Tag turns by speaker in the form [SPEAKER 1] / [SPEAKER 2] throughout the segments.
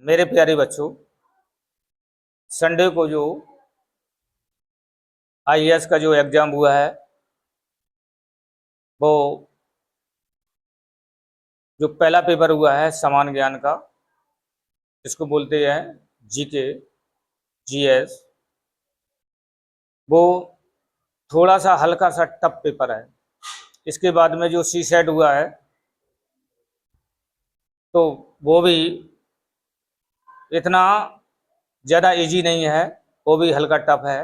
[SPEAKER 1] मेरे प्यारे बच्चों, संडे को जो आईएएस का जो एग्ज़ाम हुआ है वो जो पहला पेपर हुआ है सामान्य ज्ञान का, जिसको बोलते हैं जीके जीएस, वो थोड़ा सा हल्का सा टफ पेपर है। इसके बाद में जो सी सेट हुआ है तो वो भी इतना ज़्यादा इजी नहीं है, वो भी हल्का टफ है।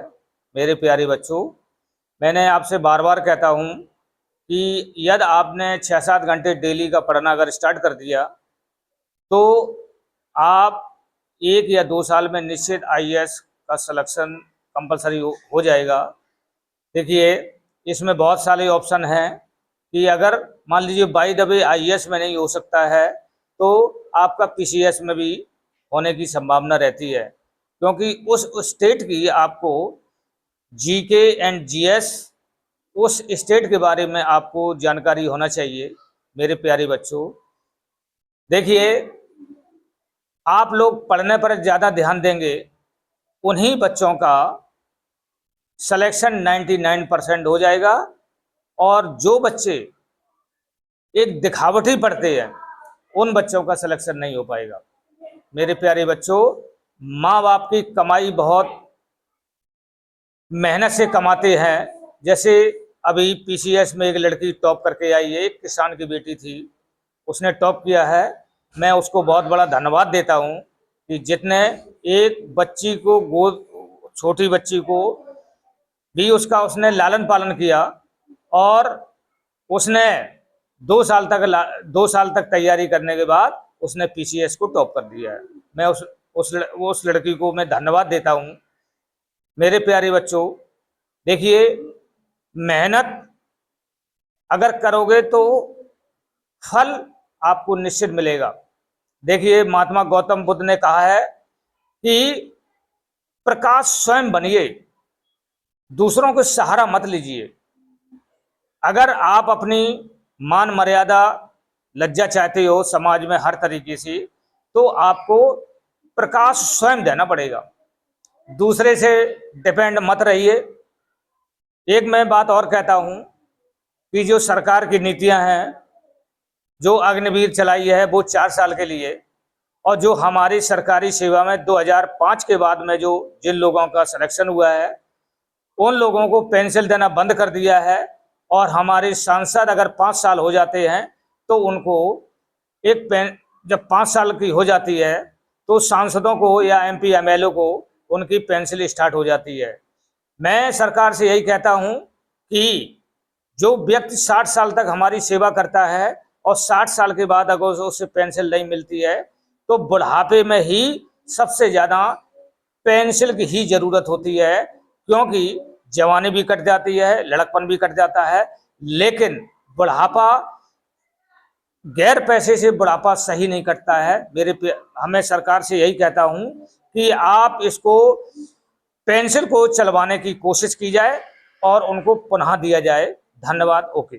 [SPEAKER 1] मेरे प्यारे बच्चों, मैंने आपसे बार बार कहता हूँ कि यदि आपने 6-7 घंटे डेली का पढ़ना अगर स्टार्ट कर दिया तो आप 1 या 2 साल में निश्चित आईएएस का सिलेक्शन कंपलसरी हो जाएगा। देखिए, इसमें बहुत सारे ऑप्शन हैं कि अगर मान लीजिए बाय द वे आईएएस में नहीं हो सकता है तो आपका पीसीएस में भी होने की संभावना रहती है, क्योंकि उस स्टेट की आपको जीके एंड जीएस उस स्टेट के बारे में आपको जानकारी होना चाहिए। मेरे प्यारे बच्चों, देखिए, आप लोग पढ़ने पर ज़्यादा ध्यान देंगे, उन्हीं बच्चों का सिलेक्शन 99% हो जाएगा। और जो बच्चे एक दिखावटी पढ़ते हैं उन बच्चों का सिलेक्शन नहीं हो पाएगा। मेरे प्यारे बच्चों, माँ बाप की कमाई बहुत मेहनत से कमाते हैं। जैसे अभी पीसीएस में एक लड़की टॉप करके आई है, एक किसान की बेटी थी, उसने टॉप किया है। मैं उसको बहुत बड़ा धन्यवाद देता हूँ कि जितने एक बच्ची को गोद, छोटी बच्ची को भी उसने लालन पालन किया और उसने 2 साल तक तैयारी करने के बाद उसने पीसीएस को टॉप कर दिया है। मैं उस लड़की को मैं धन्यवाद देता हूँ। मेरे प्यारे बच्चों, देखिए, मेहनत अगर करोगे तो फल आपको निश्चित मिलेगा। देखिए, महात्मा गौतम बुद्ध ने कहा है कि प्रकाश स्वयं बनिए, दूसरों को सहारा मत लीजिए। अगर आप अपनी मान मर्यादा लज्जा चाहते हो समाज में हर तरीके से, तो आपको प्रकाश स्वयं देना पड़ेगा, दूसरे से डिपेंड मत रहिए। एक मैं बात और कहता हूं कि जो सरकार की नीतियां हैं, जो अग्निवीर चलाई है वो 4 साल के लिए, और जो हमारी सरकारी सेवा में 2005 के बाद में जो जिन लोगों का सिलेक्शन हुआ है उन लोगों को पेंशन देना बंद कर दिया है। और हमारे सांसद अगर 5 साल हो जाते हैं तो उनको जब 5 साल की हो जाती है तो सांसदों को या एमपी एमएलए को उनकी पेंशन स्टार्ट हो जाती है। मैं सरकार से यही कहता हूं कि जो व्यक्ति 60 साल तक हमारी सेवा करता है और 60 साल के बाद अगर उसे पेंशन नहीं मिलती है तो बुढ़ापे में ही सबसे ज़्यादा पेंशन की ही जरूरत होती है, क्योंकि जवानी भी कट जाती है, लड़कपन भी कट जाता है, लेकिन बुढ़ापा, गैर पैसे से बुढ़ापा सही नहीं कटता है। हमें सरकार से यही कहता हूं कि आप इसको पेंशन को चलवाने की कोशिश की जाए और उनको पुनः दिया जाए। धन्यवाद। ओके।